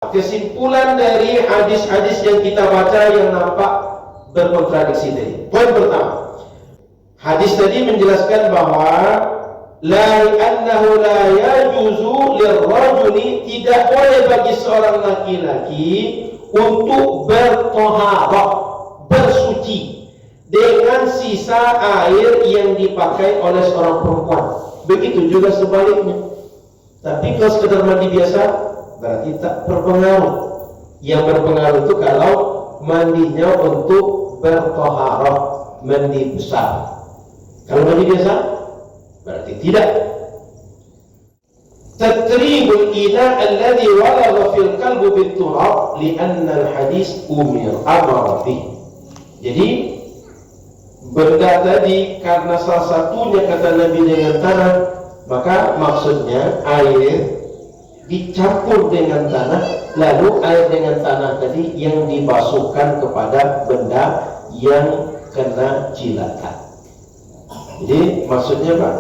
Kesimpulan dari hadis-hadis yang kita baca yang nampak berkontradiksi tadi. Poin pertama, hadis tadi menjelaskan bahwa annahu la yajuzu lirrajuli, tidak boleh bagi seorang laki-laki untuk bertoharah, bersuci dengan sisa air yang dipakai oleh seorang perempuan. Begitu juga sebaliknya. Tapi kalau sekedar mandi biasa berarti tak berpengaruh. Yang berpengaruh itu kalau mandinya untuk bertoharah, mandi besar. Kalau mandi biasa berarti tidak. Tatribul ina alladhi walagha fil qalbi bit-turab li'anna al-hadis amara bih. Jadi benda tadi karena salah satunya kata Nabi dengan tanah, maka maksudnya air dicampur dengan tanah, lalu air dengan tanah tadi yang dibasuhkan kepada benda yang kena jilatan. Jadi maksudnya Pak,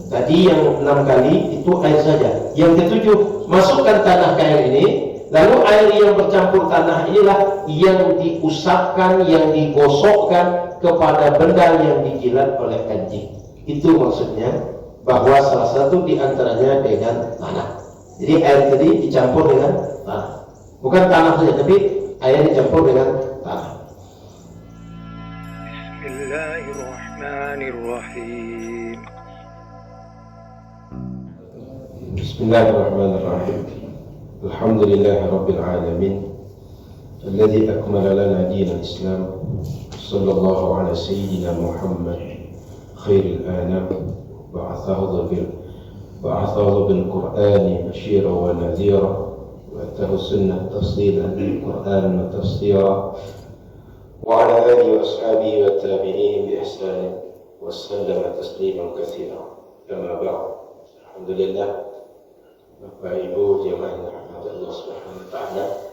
tadi yang 6 kali itu air saja. Yang ke-7, masukkan tanah ke air ini, lalu air yang bercampur tanah inilah yang diusapkan, yang digosokkan kepada benda yang dijilat oleh anjing. Itu maksudnya, bahwa salah satu diantaranya dengan tanah. Jadi air tadi dicampur dengan tanah, bukan tanah saja, tapi air dicampur dengan tanah. Bismillahirrahmanirrahim. Bismillahirrahmanirrahim. Alhamdulillahirabbil alamin. Alladzi akmala lana dinal Islam. Sallallahu ala sayyidina Muhammad khairil anam. بعثه بالقرآن بشيرا ونذيرا وأتاه السنة تفصيلا للقرآن وتفسيرا وعلى آله وأصحابه والتابعين بإحسان وسلم تسليما كثيرا. أما بعد, Alhamdulillah, Bapak Ibu jemaah yang dirahmati Allah Subhanahu wa taala,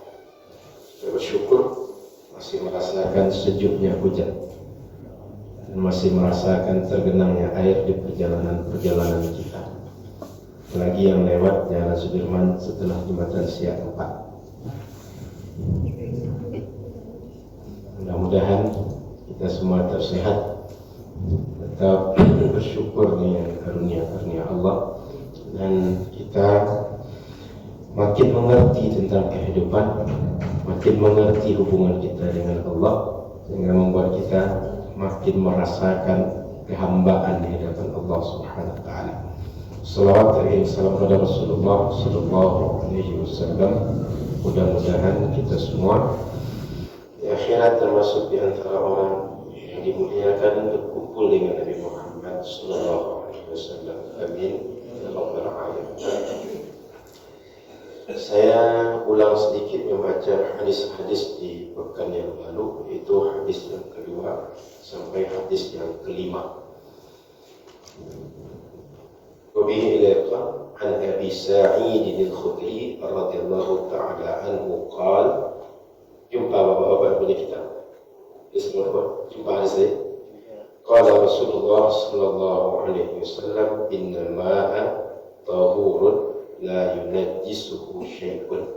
saya bersyukur masih merasakan sejuknya hujan dan masih merasakan tergenangnya air di perjalanan kita. Apalagi yang lewat Jalan Sudirman setelah jembatan Siak 4. Mudah-mudahan kita semua tersehat, tetap bersyukur dengan karunia-karunia Allah, dan kita makin mengerti tentang kehidupan, makin mengerti hubungan kita dengan Allah, sehingga membuat kita makin merasakan kehambaan di hadapan Allah Subhanahu wa taala. Salawat dan salam kepada Rasulullah sallallahu alaihi wasallam. Mudah-mudahan kita semua di akhirat termasuk di antara orang yang dimuliakan berkumpul dengan Nabi Muhammad sallallahu alaihi wasallam. Amin ya rabbal alamin. Saya ulang sedikit membaca hadis-hadis di pekan yang lalu, yaitu hadis yang kedua sampai hadis yang kelima. وبه إليقا عن أبي سعيد الخدري رضي الله تعالى عنه قال, jumpa bapak-bapak punya kitab, jumpa hadis ini. Qala Rasulullah sallallahu alaihi wasallam, innal ma'a tahurun la yunajjisuhu syai'un.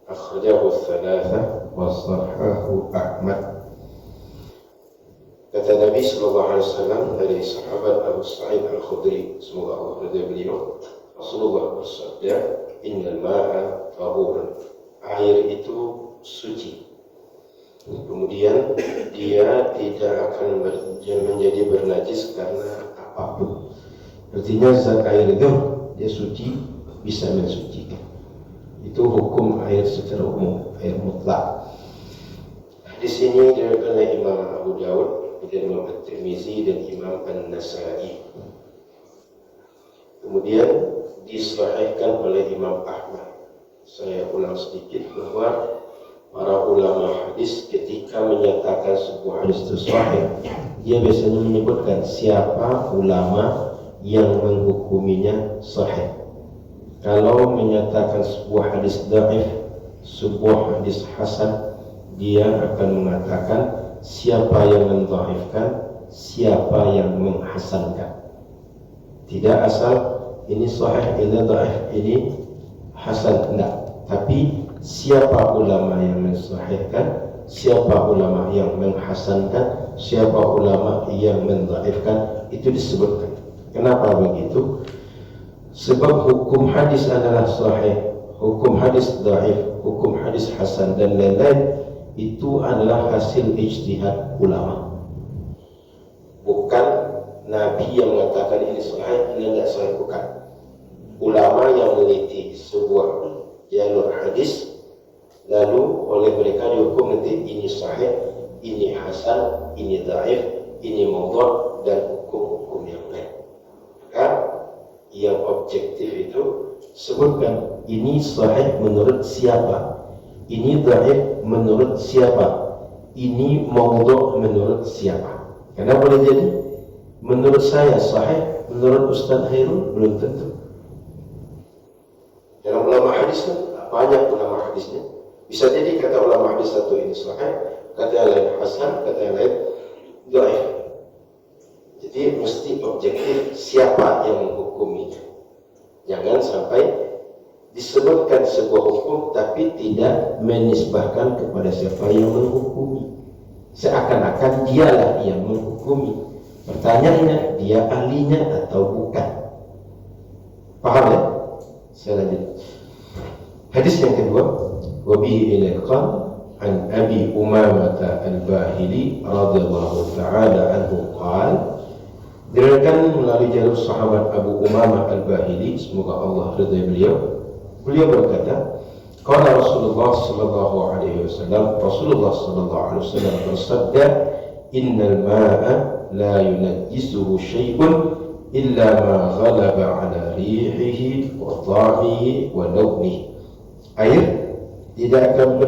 Akhrajahu thalatha wa sahahahu Ahmad. Kata Nabi sallallahu alaihi wasallam dari sahabat Abu Sa'id Al-Khudri, semoga Allah ridha beliau, Rasulullah bersabda, innal ma'a tahurun, air itu suci. Kemudian dia tidak akan menjadi bernajis karena apapun. Artinya zat air itu dia suci, bisa mensucikan. Itu hukum air secara umum, air mutlak. Di sini diriwayatkan oleh Imam Abu Dawud, kemudian Imam At-Tirmizi dan Imam An-Nasa'i. Kemudian disahihkan oleh Imam Ahmad. Saya ulang sedikit bahwa para ulama hadis ketika menyatakan sebuah hadis itu sahih, dia biasanya menyebutkan siapa ulama yang menghukuminya sahih. Kalau menyatakan sebuah hadis dhaif, sebuah hadis hasan, dia akan mengatakan siapa yang mendhaifkan, siapa yang menghasankan. Tidak asal ini sahih, ini dhaif, ini hasan, tidak. Tapi siapa ulama yang mensahihkan, siapa ulama yang menghasankan, siapa ulama yang mendhaifkan, itu disebutkan. Kenapa begitu? Sebab hukum hadis adalah sahih, hukum hadis dhaif, hukum hadis hasan dan lain-lain itu adalah hasil ijtihad ulama. Bukan Nabi yang mengatakan ini sahih, ini tidak sahih, bukan. Ulama yang meneliti sebuah jalur hadis, lalu oleh mereka dihukum nanti ini sahih, ini hasan, ini dhaif, ini maudhu' dan hukum-hukum yang lain. Maka yang objektif itu sebutkan ini sahih menurut siapa, ini dhaif menurut siapa, ini maudhu' menurut siapa. Karena boleh jadi menurut saya sahih, menurut Ustaz Hairul belum tentu. Dalam ulama hadis kan banyak ulama hadisnya. Bisa jadi kata ulama hadis satu ini sahih, kata yang lain hasan, kata yang lain dhaif. Jadi mesti objektif siapa yang menghukumi. Jangan sampai disebutkan sebuah hukum tapi tidak menisbahkan kepada siapa yang menghukumi. Seakan-akan dialah yang menghukumi. Pertanyaannya, dia ahlinya atau bukan? Paham ya? Saya lanjut. Hadis yang kedua, wabihi ilaqan an Abi Umamah al-Bahili radhiyallahu ta'ala anhu qala, diriwayatkan melalui jalur sahabat Abu Umamah al-Bahili, semoga Allah ridha beliau. Beliau berkata, qala Rasulullah sallallahu alaihi wasallam, Rasulullah sallallahu alaihi wasallam bersabda, innal ma'a la yunajjisuhu syai'un illa ma ghalaba ala rihihi wa ta'mihi wa lawnihi. Air tidak akan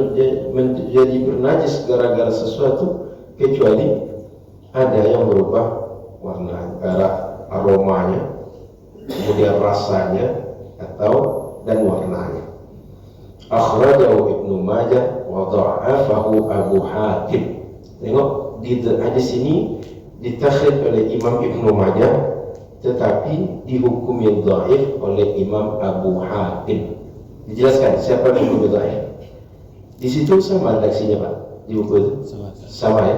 menjadi bernajis gara-gara sesuatu kecuali ada yang berubah warna, aromanya, kemudian rasanya atau dan warnanya. Akhrajahu Ibnu Majah wa dha'afahu Abu Hatim. Tengok di hadis ini ditakhrij oleh Imam Ibnu Majah tetapi dihukumi dhaif oleh Imam Abu Hatim. Dijelaskan siapa yang dihukumi dhaif. Di situ sama redaksinya Pak, di buku itu sama ya.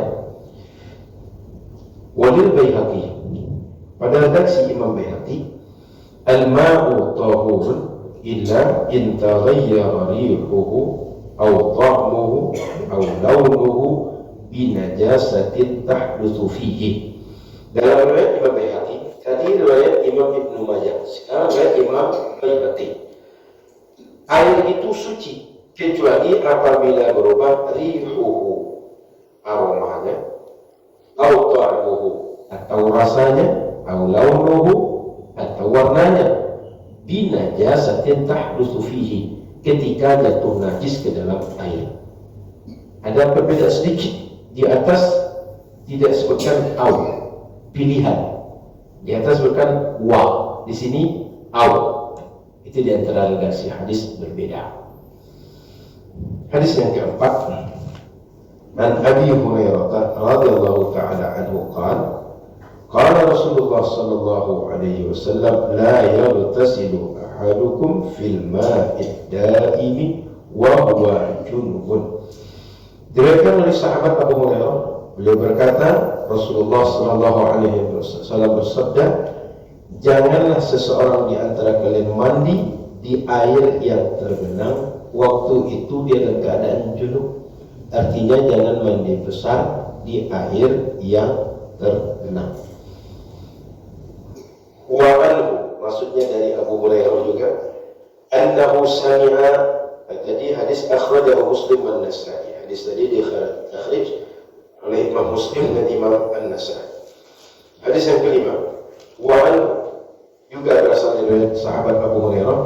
Walil Baihaqi, pada redaksi Imam Baihaqi, al-ma'u tahurun illa in taghayyara rihuhu aw ta'muhu aw launuhu bi najasatin tahdutsu fihi. Dalam riwayat Imam Baihaqi, tadi riwayat Imam Ibnu Majah, sekarang riwayat Imam Baihaqi. Air itu suci kecuali apabila berubah rihuhu, aromanya, atau ta'muhu, atau rasanya, atau launuhu, atau warnanya, binajasatin tahdutsu fihi, ketika jatuh najis ke dalam air. Ada perbedaan sedikit. Di atas tidak sebutkan au, pilihan. Di atas sebutkan wa, di sini au. Itu di antara redaksi hadis berbeda. Hadis yang keempat, an Abi Hurairah radhiyallahu ta'ala anhu qala, qala Rasulullah sallallahu alaihi wasallam, la yaghtasilu ahadukum fil ma'id daimi wa huwa junubun. Diriwayatkan oleh sahabat Abu Hurairah, beliau berkata, Rasulullah sallallahu alaihi wasallam bersabda, janganlah seseorang di antara kalian mandi di air yang tergenang waktu itu dia dalam keadaan junub. Artinya jangan mandi besar di air yang tergenang. Wa anhu, maksudnya dari Abu Hurairah juga, annahu sami'a, tadi hadis akhrajahu Muslim dan Nasa'i. Hadis tadi dikhraj oleh Imam Muslim dan Imam An-Nasa'i. Hadis yang kelima, wa anhu, juga berasal dari sahabat Abu Hurairah,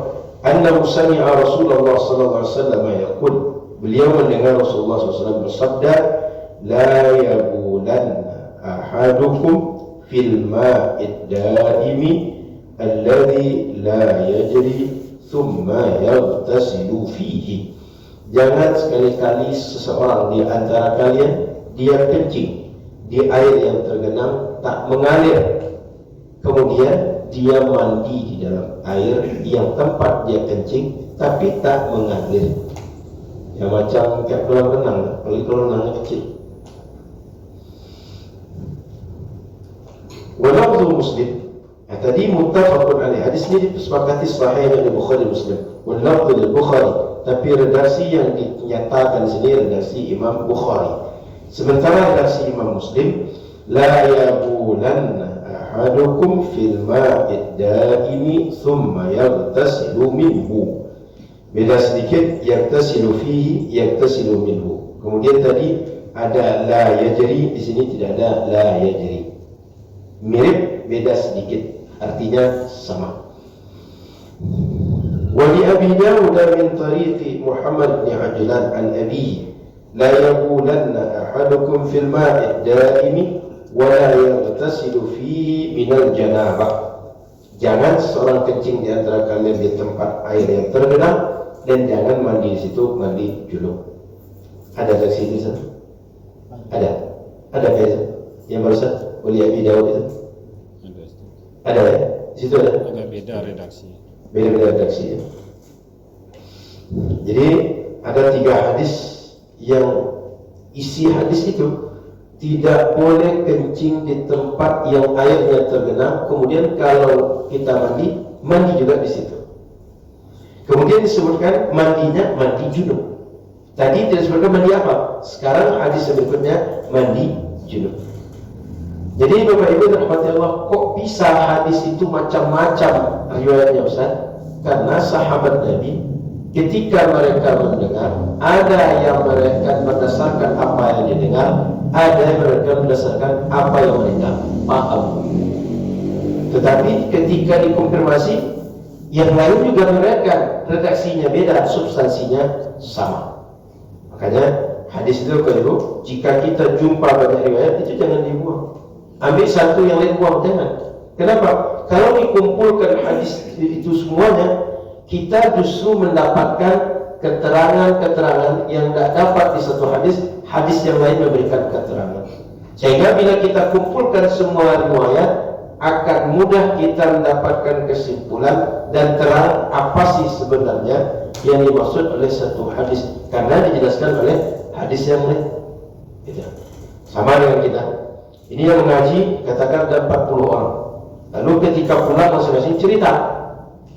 annahu sami'a Rasulullah sallallahu alaihi wasallam yaqul, beliau mendengar Rasulullah SAW bersabda, la yabulanna ahadukum fil ma'id daimi alladhi la yajri thumma yaghtasilu fihi. Jangan sekali-kali seseorang di antara kalian dia kencing di air yang tergenang tak mengalir, kemudian dia mandi di dalam air yang tempat dia kencing tapi tak mengalir. Ya macam kayak kolam renang, kalau kolam renangnya kecil. Walafzu Muslim, tadi muttafaqun alaih, hadis ini disepakati sahih dari Bukhari Muslim. Walafzu Bukhari, tapi redaksi yang dinyatakan di sini redaksi Imam Bukhari. Sementara redaksi Imam Muslim, la yabulanna ahadukum fil ma'id daimi thumma yaghtasilu minhu. Beda sedikit, yaghtasilu fihi, yaghtasilu minhu. Kemudian tadi ada la yajri, di sini tidak ada la yajri. Mirip, beda sedikit, artinya sama. Wa li Abi Dawud min tariqi Muhammad bin Ajlan an abihi, la yabulanna ahadukum fil ma'i daimi wa la yaghtasilu fihi minal janabah. Jangan seorang kencing di antara kalian di tempat air yang tergenang, dan jangan mandi di situ, mandi junub. Ada dari sini satu? Ada kayak yang barusan oleh Abi Dawud itu? Ada ya? Di situ ada? Ada beda redaksi. Beda redaksi ya. Jadi ada 3 hadis yang isi hadis itu tidak boleh kencing di tempat yang airnya tergenang. Kemudian kalau kita mandi juga di situ. Kemudian disebutkan mandinya mandi junub. Tadi tidak disebutkan mandi apa? Sekarang hadis berikutnya mandi junub. Jadi Bapak Ibu rahmati Allah, kok bisa hadis itu macam-macam riwayatnya Ustaz? Karena sahabat Nabi ketika mereka mendengar, ada yang mereka berdasarkan apa yang didengar, ada yang mereka berdasarkan apa yang mereka paham. Tetapi ketika dikonfirmasi, yang lain juga mereka redaksinya beda, substansinya sama. Makanya hadis itu Bapak Ibu, jika kita jumpa banyak riwayat itu jangan dibuang. Ambil satu, yang lain buang, jangan. Kenapa? Kalau dikumpulkan hadis itu semuanya, kita justru mendapatkan keterangan-keterangan yang tidak dapat di satu hadis, hadis yang lain memberikan keterangan. Sehingga bila kita kumpulkan semua riwayat, akan mudah kita mendapatkan kesimpulan dan terang apa sih sebenarnya yang dimaksud oleh satu hadis, karena dijelaskan oleh hadis yang lain. Sama dengan kita. Ini yang mengaji, katakan ada 40 orang. Lalu ketika pulang masing-masing cerita.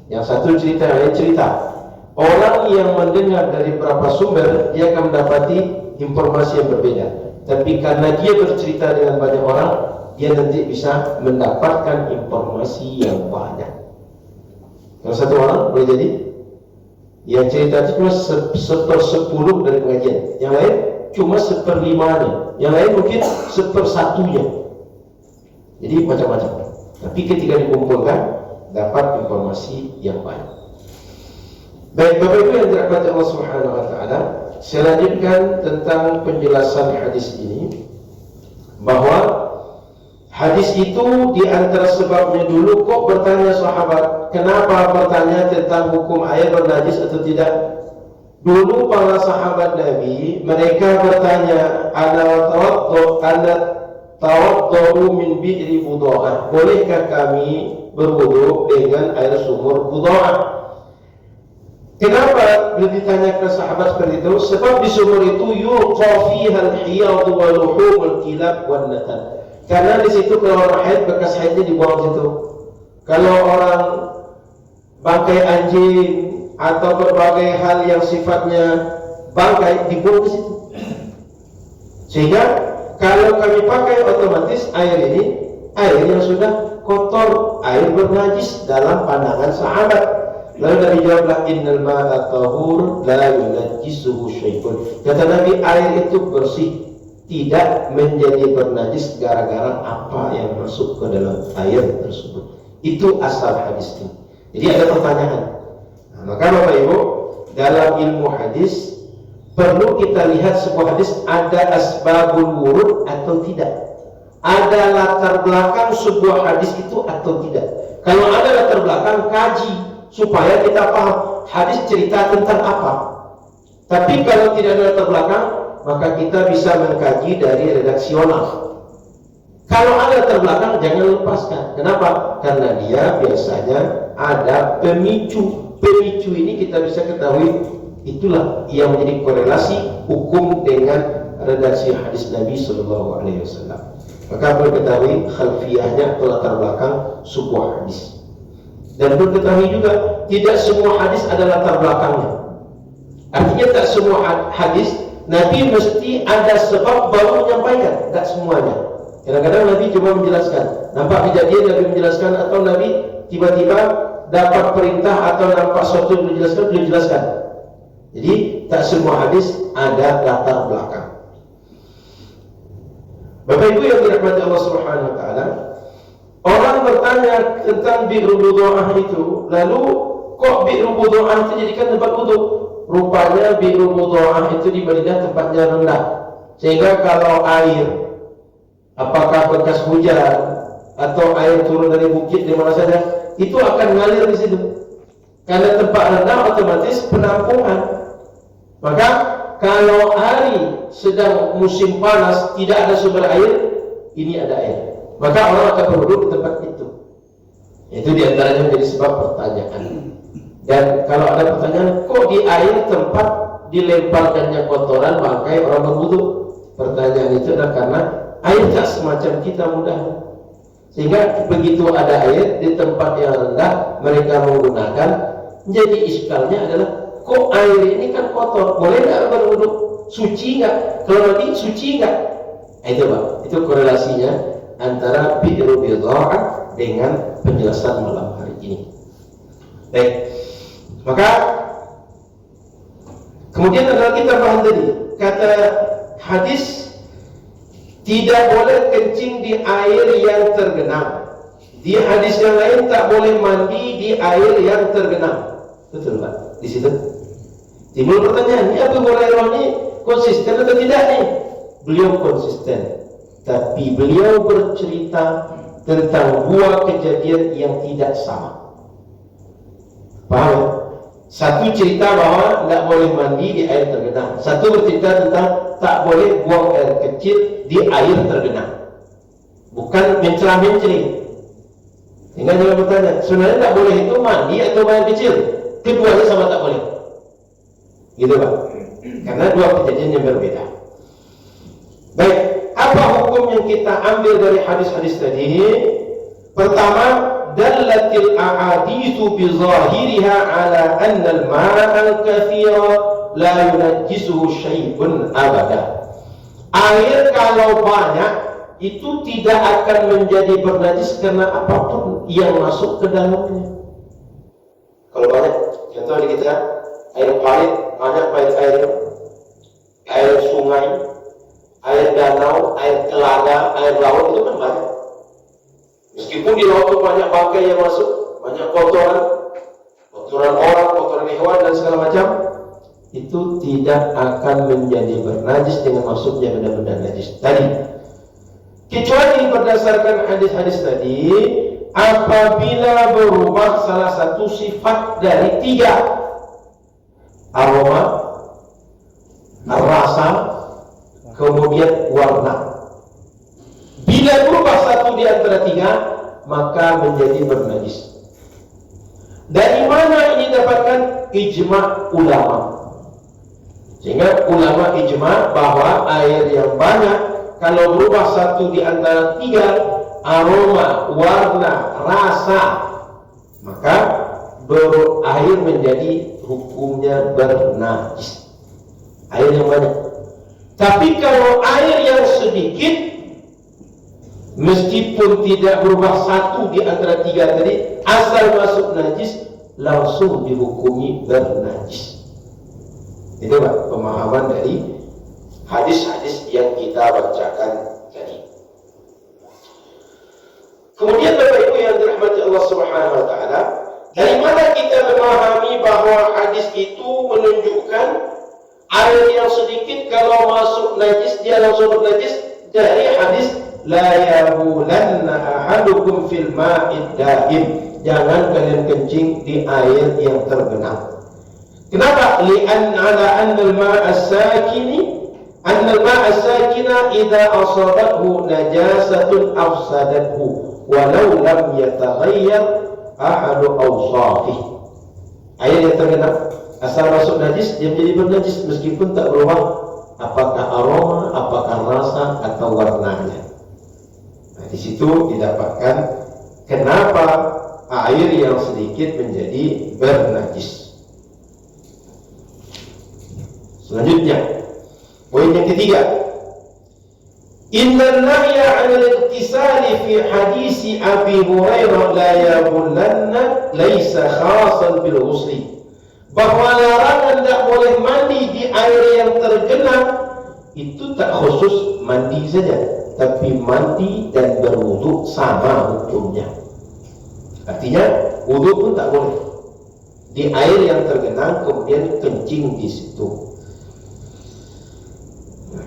Yang satu cerita, yang lain cerita. Orang yang mendengar dari beberapa sumber, dia akan mendapati informasi yang berbeda. Tapi karena dia bercerita dengan banyak orang, dia nanti bisa mendapatkan informasi yang banyak. Kalau satu orang boleh jadi, yang cerita itu cuma 1/10 dari pengajian. Yang lain cuma 1/5-nya, yang lain mungkin 1/1-nya. Jadi macam-macam. Tapi ketika dikumpulkan dapat informasi yang banyak. Baik Bapak Ibu yang dirahmati Allah Subhanahu wa taala, saya lanjutkan tentang penjelasan hadis ini, bahwa hadis itu di antara sebabnya dulu kok bertanya sahabat, kenapa bertanya tentang hukum air bernajis atau tidak? Dulu para sahabat Nabi, mereka bertanya, ana tawaddu min bi'ri Buda'ah. Bolehkah kami berwudu dengan air sumur Buda'ah? Kenapa bila ditanya ke sahabat seperti itu? Sebab di sumur itu yulqa fiha al-hiyad wa luhum al-kilab wan natan. Karena di situ kalau orang haid, bekas haidnya dibuang situ. Kalau orang bangkai anjing atau berbagai hal yang sifatnya bangkai dibuang ke situ. Sehingga kalau kami pakai otomatis air ini, air yang sudah kotor, air bernajis dalam pandangan sahabat. Lalu Nabi jawablah, innal ma'a tahur la yunajjisuhu syai'un. Kata Nabi, air itu bersih, tidak menjadi bernajis gara-gara apa yang masuk ke dalam air tersebut. Itu asal hadis ini. Jadi ada pertanyaan. Nah, maka Bapak Ibu, dalam ilmu hadis perlu kita lihat sebuah hadis ada asbabul wurud atau tidak. Ada latar belakang sebuah hadis itu atau tidak. Kalau ada latar belakang, kaji supaya kita paham hadis cerita tentang apa. Tapi kalau tidak ada latar belakang, maka kita bisa mengkaji dari redaksional. Kalau ada latar belakang, jangan lepaskan. Kenapa? Karena dia biasanya ada pemicu. Pemicu ini kita bisa ketahui Itulah yang menjadi korelasi hukum dengan redaksi hadis Nabi Sallallahu Alaihi Wasallam. Maka perlu ketahui khalfiyahnya atau latar belakang sebuah hadis. Dan perlu ketahui juga tidak semua hadis ada latar belakangnya. Artinya tak semua hadis Nabi mesti ada sebab baru menyampaikan, tak semuanya. Kadang-kadang Nabi cuma menjelaskan. Nampak kejadian Nabi menjelaskan, atau Nabi tiba-tiba dapat perintah atau nampak sesuatu yang belum dijelaskan. Jadi tak semua hadis ada latar belakang. Bapak Ibu yang dirahmati Allah Subhanahu wa taala, orang bertanya tentang bi'rul budhu'ah itu, lalu kok bi'rul budhu'ah itu jadikan tempat wudu? Rupanya bi'rul budhu'ah itu di Madinah tempatnya rendah, sehingga kalau air, apakah bekas hujan atau air turun dari bukit di mana saja, itu akan mengalir di situ. Karena tempat rendah otomatis penampungan. Maka kalau hari sedang musim panas tidak ada sumber air, ini ada air, maka orang akan berwudu di tempat itu. Itu diantaranya menjadi sebab pertanyaan. Dan kalau ada pertanyaan, kok di air tempat dilemparkannya kotoran bangkai orang berwudu? Pertanyaan itu adalah karena air tak semacam kita mudah. Sehingga begitu ada air di tempat yang rendah mereka menggunakan, jadi iskalnya adalah kok air ini kan kotor, boleh nggak berwudu? Suci nggak? Kalau mandi suci nggak? Itu Pak, itu korelasinya antara bi'rul budhu'ah dengan penjelasan malam hari ini. Baik, maka kemudian adalah kita paham tadi kata hadis tidak boleh kencing di air yang tergenang. Di hadis yang lain tak boleh mandi di air yang tergenang. Betul Pak? Di situ timbul pertanyaan, ini Abu Hurairah ini konsisten atau tidak nih? Beliau konsisten, tapi beliau bercerita tentang dua kejadian yang tidak sama. Paham? Satu cerita bahwa tidak boleh mandi di air tergenang. Satu bercerita tentang tak boleh buang air kecil di air tergenang. Bukan mencela-mencela. Sehingga jangan bertanya, sebenarnya tak boleh itu mandi atau air kecil? Keduanya sama tak boleh. Gitu Pak. Karena dua kejadian yang berbeda. Baik, apa hukum yang kita ambil dari hadis-hadis tadi? Pertama, dallatil ahaditsu bi zahiriha ala anna al-ma'a al-kathira la yunajjisuhu syai'un abada. Air kalau banyak itu tidak akan menjadi bernajis karena apapun yang masuk ke dalamnya. Kalau banyak, contoh di kita air parit, banyak air sungai, air danau, air telaga, air laut itu kan banyak. Meskipun di laut itu banyak bangkai yang masuk, banyak kotoran orang, kotoran hewan dan segala macam, itu tidak akan menjadi bernajis dengan masuknya benda-benda najis tadi. Kecuali berdasarkan hadis-hadis tadi, apabila berubah salah satu sifat dari tiga, aroma, rasa, kemudian warna. Bila berubah satu di antara tiga, maka menjadi bernajis. Dari mana ini dapatkan? Ijma' ulama. Sehingga ulama ijma' bahwa air yang banyak kalau berubah satu di antara tiga, aroma, warna, rasa, maka air menjadi hukumnya bernajis. Air yang banyak. Tapi kalau air yang sedikit, meskipun tidak berubah satu di antara tiga tadi, asal masuk najis, langsung dihukumi bernajis. Itu Pak, pemahaman dari hadis-hadis yang kita bacakan tadi. Kemudian Bapak Ibu yang dirahmati Allah Subhanahu wa taala, dari mana kita memahami bahwa hadis itu menunjukkan air yang sedikit kalau masuk najis dia langsung bernajis? Dari hadis la yabulanna ahadukum fil ma'id daim, jangan kalian kencing di air yang tergenang. Kenapa? Li'an ala anna al-ma'a as-sakini anna al-ma'a as-sakina idza asabathu najasatun afsadathu walau lam yataghayyar ahadu awsafih. Air yang tergenang Asal masuk najis, dia menjadi bernajis meskipun tak berubah apakah aroma, apakah rasa atau warnanya. Nah, di situ didapatkan kenapa air yang sedikit menjadi bernajis. Selanjutnya, poin yang ketiga, inna nahya 'anil iktisali fi hadisi Abi Hurairah la yabulanna laisa khasan bil ghusli. Bahwa larangan tidak boleh mandi di air yang tergenang itu tak khusus mandi saja, tapi mandi dan berwudu sama hukumnya. Artinya wudu pun tak boleh di air yang tergenang kemudian kencing di situ.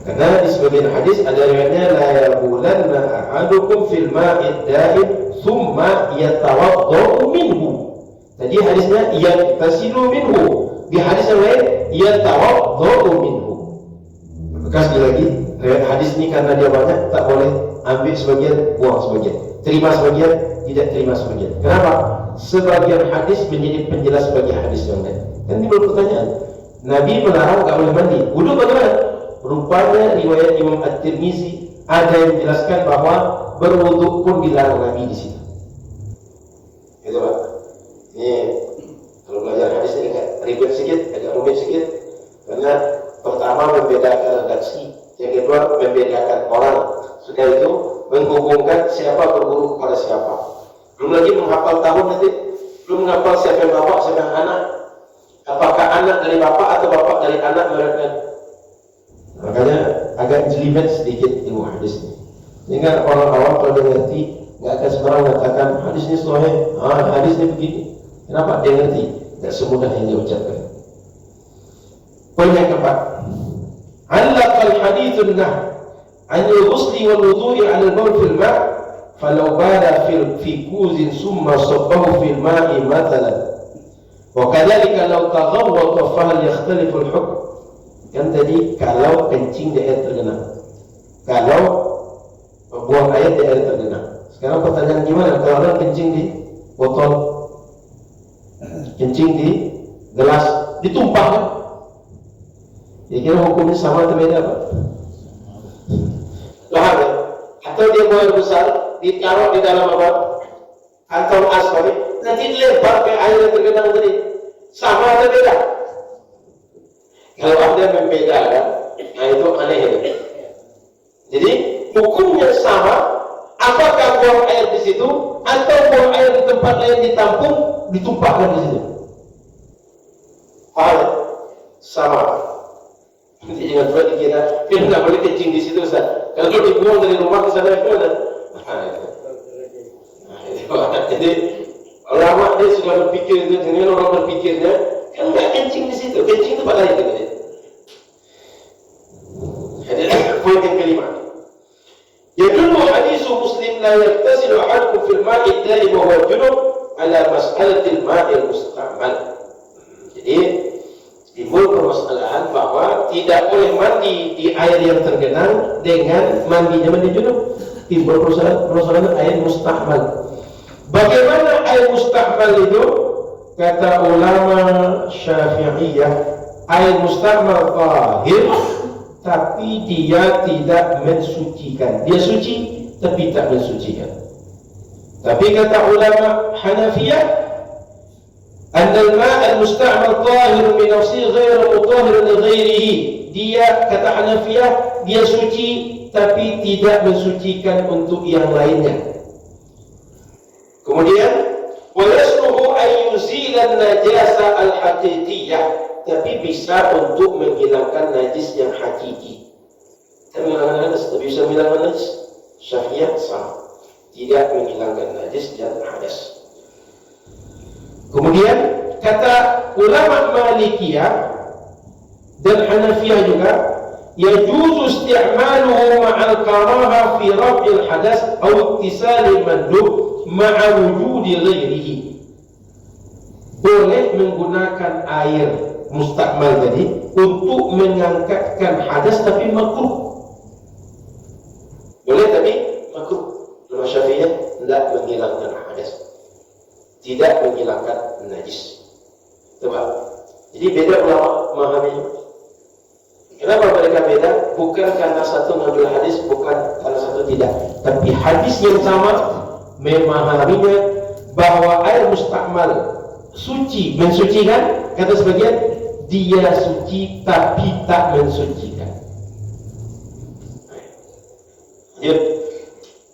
Karena di sebagian hadis ada riwayatnya la yabulanna ahadukum fil ma'id da'im thumma yatawaddau minhu. Tadi hadisnya yaghtasilu minhu, di hadis yang lain yatawaddau minhu. Maka sekali lagi riwayat hadis ini karena dia banyak tak boleh ambil sebagian buang sebagian, terima sebagian tidak terima sebagian. Kenapa? Sebagian hadis menjadi penjelas bagi hadis yang lain. Kan timbul pertanyaan, Nabi melarang tak boleh mandi, wudu bagaimana? Rupanya riwayat Imam At-Tirmizi ada yang menjelaskan bahwa berwudu pun dilarang Nabi di situ. Itu Pak. Ini kalau belajar hadis ini agak ribet sedikit, agak rumit sedikit, karena pertama membedakan redaksi, yang kedua membedakan orang, sudah itu menghubungkan siapa berguru kepada siapa. Belum lagi menghafal tahun nanti, belum menghafal siapa yang bapak, siapa yang anak, apakah anak dari bapak atau bapak dari anak mereka. Makanya agak jelimet sedikit ilmu hadis ini. Sehingga orang awam kalau dia ngerti, nggak akan sembarang mengatakan hadis ini sahih, hadis ini begini. Kenapa? Dia ngerti, tidak semudah yang dia ucapkan. Poin yang keempat, allaqal hadithun nah anil ghusli wal wudu'i 'ala al-bawl fil ma' falau bala fi kuzin summa sabbahu fil ma'i mathalan wa kadzalika law taghawwata fa hal yakhtalifu al-hukm. Yang tadi kalau kencing di air tergenang, kalau buang air di air tergenang. Sekarang pertanyaan gimana kalau orang kencing di botol, kencing di gelas, ditumpahkan? Kira-kira hukumnya sama atau beda Pak? Paham ya? Atau dia buang air besar, ditaruh di dalam apa? Kantong aspal, nanti dilempar ke air yang tergenang tadi, sama atau beda? Kalau ada membedakan, nah itu aneh ya. Jadi hukumnya sama. Apakah buang air di situ atau buang air di tempat lain ditampung, ditumpahkan di situ? Paham? Sama. Nanti jangan buat dikira kita nggak boleh kencing di situ Ustaz. Kalau dibuang dari rumah ke sana itu ada. Jadi ulama dia sudah berpikir itu, dengan orang berpikirnya kan nggak kencing di situ, kencing itu pada itu. Jadi poin yang kelima. Yadullu hadis Muslim la yaktasilu ahadukum fil ma'i ad-da'im wa huwa junub ala mas'alatil ma'il musta'mal. Jadi timbul permasalahan bahwa tidak boleh mandi di air yang tergenang dengan mandinya mandi junub. Timbul permasalahan air musta'mal. Bagaimana air musta'mal itu? Kata ulama Syafi'iyah, air musta'mal tahir, tapi dia tidak mensucikan. Dia suci tapi tak mensucikan. Tapi kata ulama Hanafiyah, annal ma' al-musta'mal tahir min nafsihi ghairu mutahhir li ghairihi. Dia kata Hanafiyah, dia suci tapi tidak mensucikan untuk yang lainnya. Kemudian wa yasluhu an yuzila an-najasa al-haqiqiyah, tapi bisa untuk menghilangkan najis yang hakiki. Tapi menghilangkan najis, tapi bisa menghilangkan najis. Syafi'iyah sama, tidak menghilangkan najis dan hadas. Kemudian kata ulama Malikiyah dan Hanafiyah juga, yajuzu isti'maluhu ma'al karaha fi raf'il hadas aw iktisali mandub ma'a wujudi ghairihi. Boleh menggunakan air mustakmal tadi untuk mengangkatkan hadas tapi makruh. Boleh tapi makruh. Ulama Syafi'iyah tidak menghilangkan hadas, tidak menghilangkan najis. Coba Jadi beda ulama memahaminya. Kenapa mereka beda? Bukan karena satu ngambil hadis, bukan karena satu tidak, tapi hadis yang sama memahaminya bahwa air mustakmal suci, mensucikan. Kata sebagian, dia suci tapi tak mensucikan.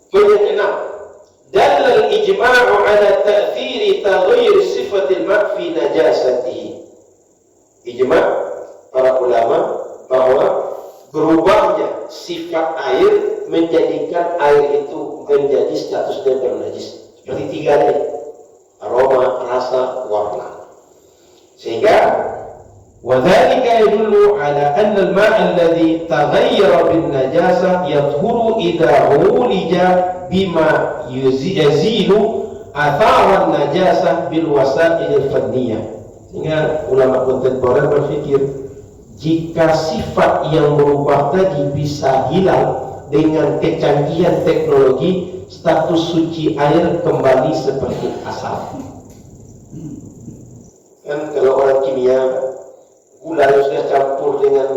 Poin yang 6, dalal ijma'u ala ta'thiri taghayyur sifatil ma' fi najasatihi. Ijma' para ulama bahwa berubahnya sifat air menjadikan air itu menjadi statusnya bernajis. Seperti 3 tadi, aroma, rasa, warna. Sehingga وذلك يدل على أن الماء الذي تغير بالنجاسة يطهر إذا عولج بما يزيل آثار النجاسة بالوسائل الفنية. Sehingga ulama kontemporer berpikir jika sifat yang berubah tadi bisa hilang dengan kecanggihan teknologi, status suci air kembali seperti asal. Kan kalau orang kimia, gula yang sudah campur dengan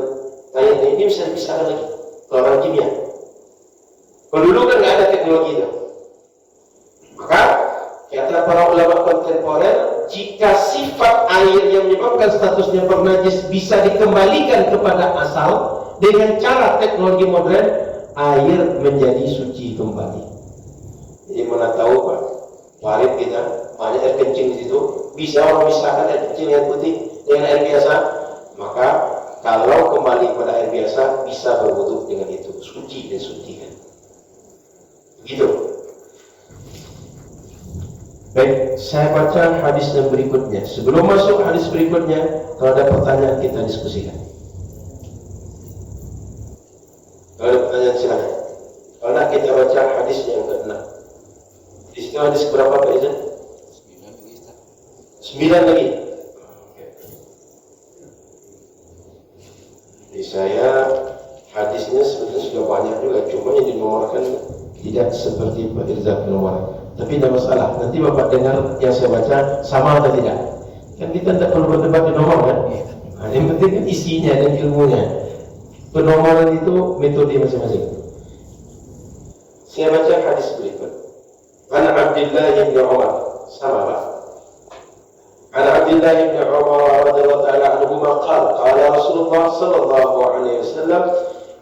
air ini bisa dipisahkan lagi. Kalau orang kimia, kalau dulu kan nggak ada teknologi itu. Maka kata para ulama kontemporer, jika sifat air yang menyebabkan statusnya bernajis bisa dikembalikan kepada asal dengan cara teknologi modern, air menjadi suci kembali. Jadi mana tahu Pak, warid kita banyak air kencing di situ, bisa orang misahkan air kencing yang putih dengan air biasa. Maka kalau kembali pada air biasa bisa berwudu dengan itu, suci dan suci kan. Begitu. Baik, saya baca hadis yang berikutnya. Sebelum masuk hadis berikutnya, kalau ada pertanyaan kita diskusikan. Kalau ada pertanyaan silakan. Kalau nak kita baca hadis yang ke-6. Di situ hadis berapa Pak Izan? 9 lagi. Jadi saya hadisnya sebenarnya sudah banyak juga, cuma yang dinomorkan tidak seperti Pak Irzak nomor. Tapi tidak masalah, nanti Bapak dengar yang saya baca sama atau tidak. Kan kita tidak perlu berdebat di nomor kan? Nah, yang penting kan isinya dan ilmunya. Penomoran itu metode masing-masing. Saya baca hadis berikut. An Abdullah bin Umar, sama Pak. An Abdullah bin Umar radhiyallahu ta'ala anhuma qala Rasulullah sallallahu alaihi wasallam,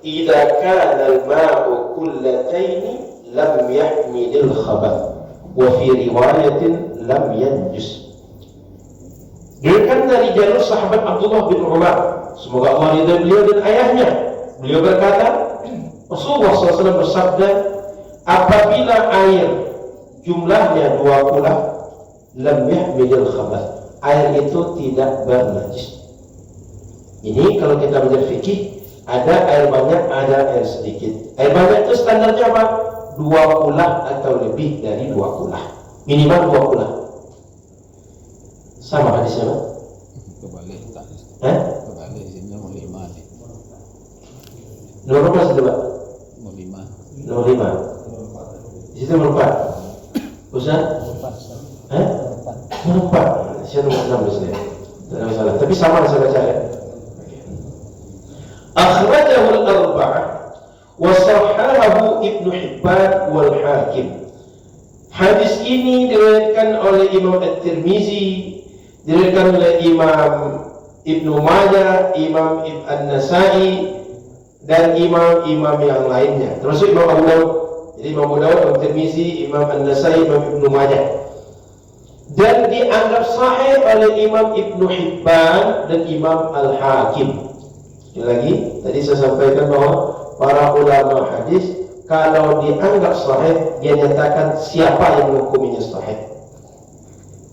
"Idza kana al-ma'u kullatayn lam yahmil al-khabath." Wa fi riwayatin lam yanjus. Diriwayatkan dari jalur sahabat Abdullah bin Umar, semoga Allah ridha beliau dan ayahnya. Beliau berkata, Rasulullah SAW bersabda, apabila air jumlahnya 2 kulah, lam yahmilil khabath, air itu tidak bernajis. Ini kalau kita belajar fikih, ada air banyak, ada air sedikit. Air banyak itu standarnya apa? 2 kulah atau lebih dari 2 kulah, minimal 2 kulah. Sama hadisnya Pak? Kebalik tak? Kebalik sini nomor 5 nih. Nomor berapa sudah Pak? Nomor 5. Nomor 5. Di situ nomor 4. Ustaz? Nomor 4. Saya nomor 6 di sini. Tidak ada masalah. Tapi sama saya baca ya. Akhrajahu al-arba'ah wa sahahahu Ibnu Hibban wal Hakim. Hadis ini diriwayatkan oleh Imam At-Tirmizi, diriwayatkan oleh Imam Ibnu Majah, Imam An-Nasai, dan imam-imam yang lainnya, termasuk Imam Abu Dawud. Jadi Imam Abu Dawud, Imam Tirmizi, Imam An-Nasai, Imam Ibnu Majah. Dan dianggap sahih oleh Imam Ibnu Hibban dan Imam Al-Hakim. Sekali lagi, tadi saya sampaikan bahwa para ulama hadis kalau dianggap sahih, dia nyatakan siapa yang menghukuminya sahih.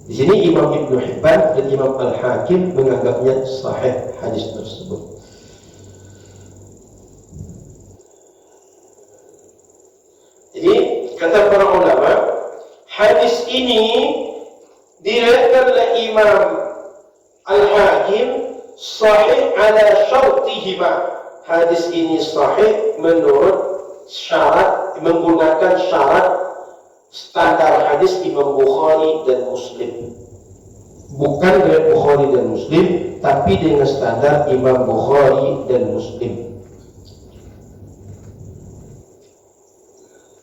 Di sini Imam Ibnu Hibban dan Imam Al-Hakim menganggapnya sahih hadis tersebut. Jadi kata para ulama, hadis ini diriwayatkan oleh Imam Al-Hakim sahih ala syartihima. Hadis ini sahih menurut syarat, menggunakan syarat standar hadis Imam Bukhari dan Muslim. bukan riwayat Bukhari dan Muslim, tapi dengan standar Imam Bukhari dan Muslim.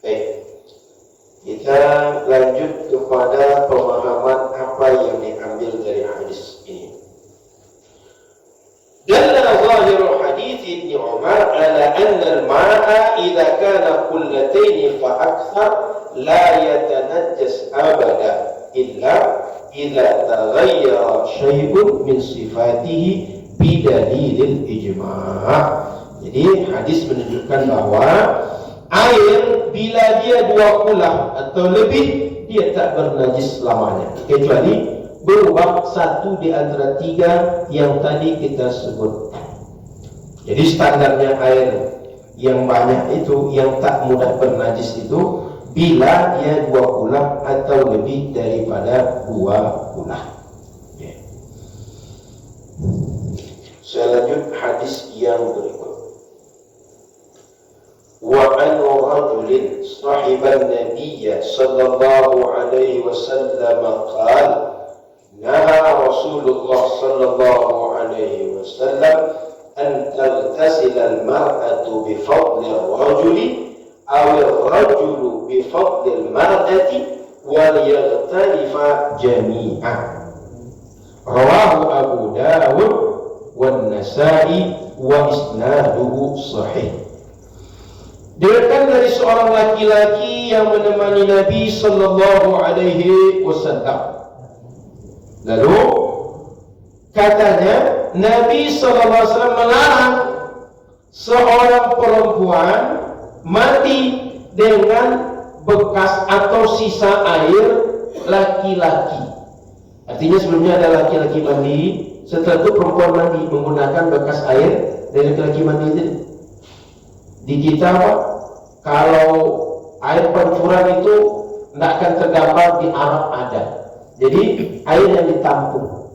Baik, kita lanjut kepada pemahaman apa yang diambil dari hadis ini. Dalla zahirul hadits Ibn Umar ala anna al-ma'a idza kana qullatayn fa akthar la yatanajjas abada illa idza taghayyara syai'un min sifatihi bidalilil ijma'. Jadi hadis menunjukkan bahwa air bila dia 2 kulah atau lebih, dia tak bernajis selamanya, kecuali berubah satu di antara 3 yang tadi kita sebutkan. Jadi standarnya air yang banyak itu, yang tak mudah bernajis itu, bila dia 2 kulah atau lebih daripada 2 kulah. Okay. Saya lanjut hadis yang berikut. Wa an rajulin sahiban nabiyya sallallahu alaihi wasallam qala naha Rasulullah sallallahu alaihi wasallam an taghtasila al-mar'atu bi fadli ar-rajuli aw ar-rajulu bi fadli al-mar'ati wal yaghtalifa jami'an. Rawahu Abu Dawud wan Nasa'i wa isnaduhu sahih. Diriwayatkan dari seorang laki-laki yang menemani Nabi sallallahu alaihi wasallam. Lalu katanya Nabi sallallahu alaihi wasallam melarang seorang perempuan mandi dengan bekas atau sisa air laki-laki. Artinya sebelumnya ada laki-laki mandi, setelah itu perempuan mandi menggunakan bekas air dari laki-laki mandi itu. Di kita kalau air pancuran itu tidak akan terdapat di Arab ada. Jadi air yang ditampung.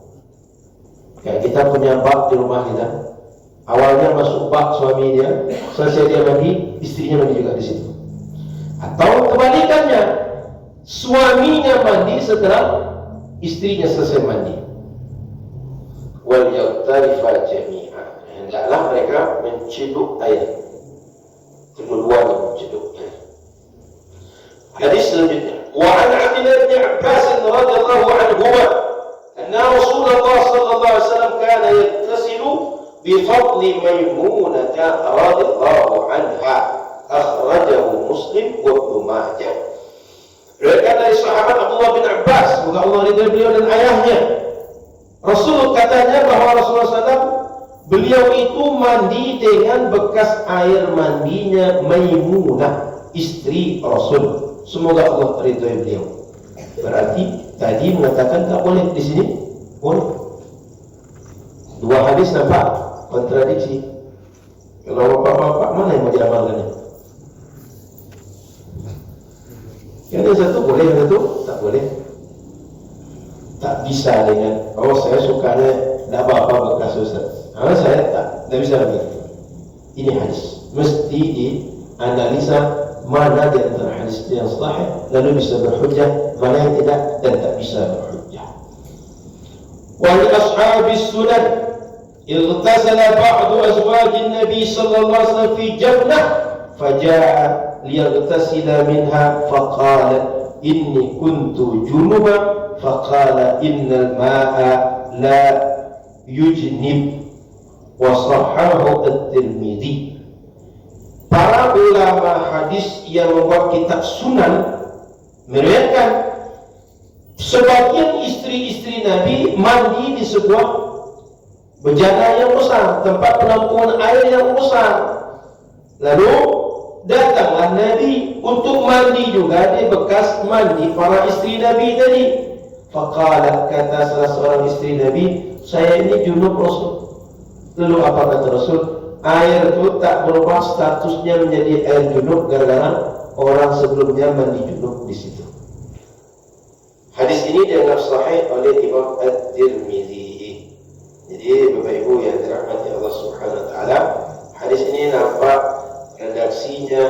Kayak kita punya bak di rumah kita. Awalnya masuk bak suami dia, selesai dia mandi, istrinya mandi juga di situ. Atau kebalikannya, suaminya mandi setelah istrinya selesai mandi. Wal yaghtarifa jami'an. Hendaklah mereka menciduk air. Kedua-duanya menciduk air. Hadis selanjutnya. Wa an Abdullah bin Abbas radhiyallahu anhuma anna Rasulullah sallallahu alaihi wasallam kana yaghtasilu bi fadli Maimunah radhiyallahu anha. Akhrajahu Muslim wa Ibnu Majah. Riwayat dari sahabat Abdullah bin Abbas, semoga Allah ridha beliau dan ayahnya. Rasul katanya bahwa Rasulullah SAW beliau itu mandi dengan bekas air mandinya Maimunah, istri Rasul. Semoga Allah ridhoi beliau. Berarti tadi mengatakan tak boleh, di sini boleh. Dua hadis nampak kontradiksi. Kalau bapak-bapak mana yang mau diamalkannya? Yang satu boleh, yang satu tak boleh. Tak bisa dengan saya sukanya tidak apa-apa bekas Ustaz. Saya tak bisa lagi. Ini hadis mesti dianalisa mana di antara hadis yang sahih lalu bisa berhujjah, mana yang tidak dan tak bisa berhujjah. Wa li ashabis sunan ightasala ba'du azwajin nabi sallallahu alaihi wasallam fi jannah faja'a liyaghtasila minha faqala inni kuntu junuba faqala innal ma'a la yujnib wa sahahahu at-Tirmidzi. Para ulama hadis yang membuat kitab sunan meriwayatkan sebagian istri-istri Nabi mandi di sebuah bejana yang besar, tempat penampungan air yang besar. Lalu datanglah Nabi untuk mandi juga di bekas mandi para istri Nabi tadi. Faqalat, kata salah seorang istri Nabi, saya ini junub Rasul. Lalu apa kata Rasul? Air itu tak berubah statusnya menjadi air junub gara-gara orang sebelumnya mandi junub di situ. Hadis ini dianggap sahih oleh Imam At-Tirmidzi. Jadi Bapak Ibu yang dirahmati Allah Subhanahu wa taala, hadis ini nampak redaksinya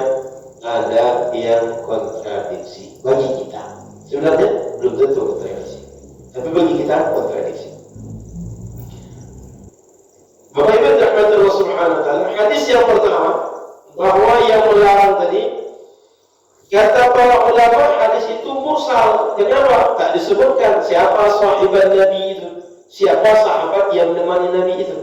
ada yang kontradiksi bagi kita. Sebenarnya belum tentu kontradiksi, tapi bagi kita kontradiksi. yang pertama, bahwa yang melarang tadi, kata para ulama hadis itu mursal. Kenapa? Tak disebutkan siapa sahabat Nabi itu, siapa sahabat yang menemani Nabi itu.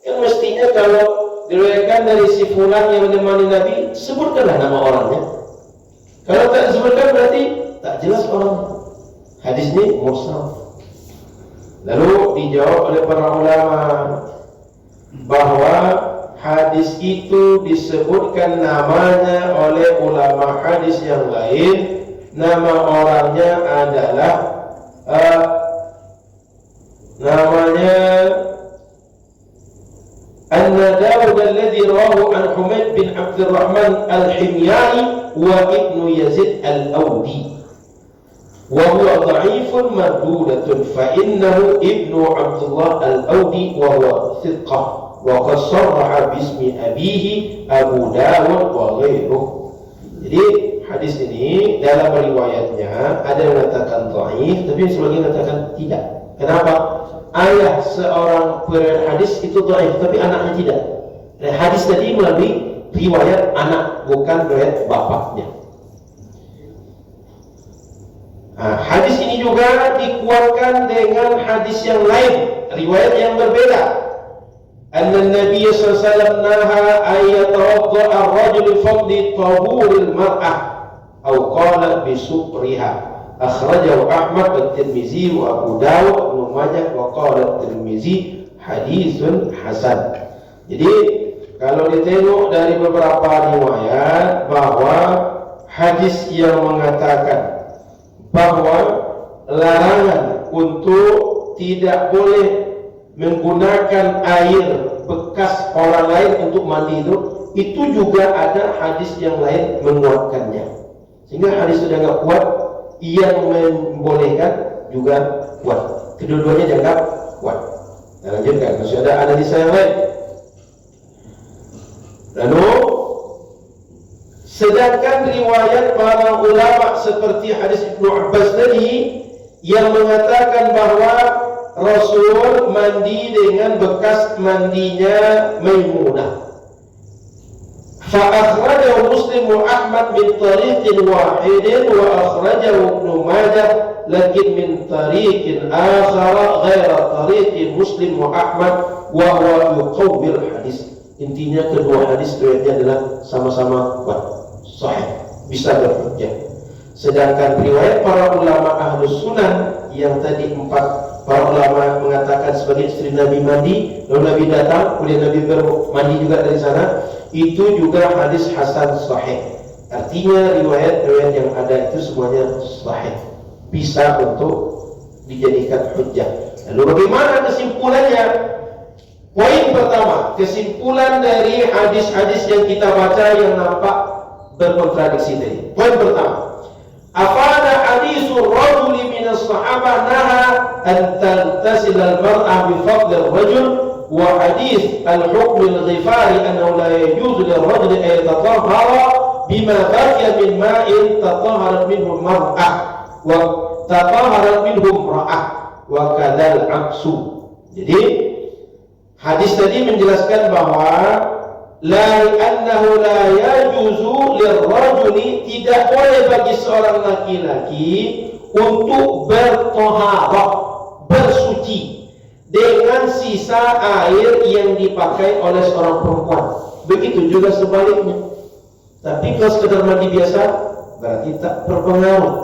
Kan mestinya kalau diriwayatkan dari si fulan yang menemani Nabi, sebutkanlah nama orangnya. Kalau tak disebutkan berarti tak jelas orangnya. Hadis ini mursal. Lalu dijawab oleh para ulama bahwa hadis itu disebutkan namanya oleh ulama hadis yang lain. Nama orangnya adalah namanya An-Dawud alladhi rawahu an Humaid bin Abdurrahman al-Himyari wa Ibnu Yazid al-Awdi. وهو ضعيف مردودة فإنه ابن عبد الله الأودي وهو ثقة وقد صرح باسم أبيه أبو داود وغيره. Jadi hadis ini dalam riwayatnya ada yang mengatakan dhaif, tapi sebagian mengatakan tidak. Kenapa? Ayah seorang periwayat hadis itu dhaif, tapi anaknya tidak. Dan hadis tadi melalui riwayat anak, bukan riwayat bapaknya. Hadis ini juga dikuatkan dengan hadis yang lain, riwayat yang berbeda. Anna Nabi sallallahu alaihi wasallam naha ayatawadda ar-rajul li fadli tahuril mar'ah atau qala bi suqriha. Akhrajahu Ahmad wa Tirmizi wa Abu Dawud wa Ibnu Majah wa qala Tirmizi haditsun hasan. Jadi kalau ditengok dari beberapa riwayat bahwa hadis yang mengatakan bahwa larangan untuk tidak boleh menggunakan air bekas orang lain untuk mandi itu juga ada hadis yang lain menguatkannya. Sehingga hadis sudah tidak kuat, yang membolehkan juga kuat. Kedua-duanya dianggap kuat. Nah, lanjutkan, masih ada analisa yang lain. Lalu sedangkan riwayat para ulama seperti hadis Ibnu Abbas tadi yang mengatakan bahwa Rasul mandi dengan bekas mandinya Maimunah. Fa akhrajahu Muslim wa Ahmad min tariqin wahidin wa akhrajahu Ibnu Majah lakin min tariqin akhar ghaira tariqin Muslim wa Ahmad wa huwa yuqawwil hadis. Intinya kedua hadis riwayatnya adalah sama-sama kuat, sahih, bisa berhujjah. Sedangkan riwayat para ulama Ahlus Sunan yang tadi para ulama mengatakan sebagai istri Nabi mandi, lalu Nabi datang, kemudian Nabi bermandi juga dari sana, itu juga hadis hasan sahih. Artinya riwayat-riwayat yang ada itu semuanya sahih, bisa untuk dijadikan hujjah. Lalu bagaimana kesimpulannya? Poin pertama, kesimpulan dari hadis-hadis yang kita baca yang nampak berkontradiksi tadi. Poin pertama, afada hadisul rajuli min as-sahabah naha an taghtasil al-mar'ah bi fadli ar-rajul wa hadis al-hukm al-ghifari annahu la yajuzu lir-rajuli an yatatahhara bima baqiya min ma'in tatahharat minhu mar'ah wa tatahharat minhu imra'ah wa kadzal aksu. Jadi hadis tadi menjelaskan bahwa la annahu la yajuzu lirrajuli, tidak boleh bagi seorang laki-laki untuk bertoharah, bersuci dengan sisa air yang dipakai oleh seorang perempuan. Begitu juga sebaliknya. Tapi kalau sekedar mandi biasa berarti tak berpengaruh.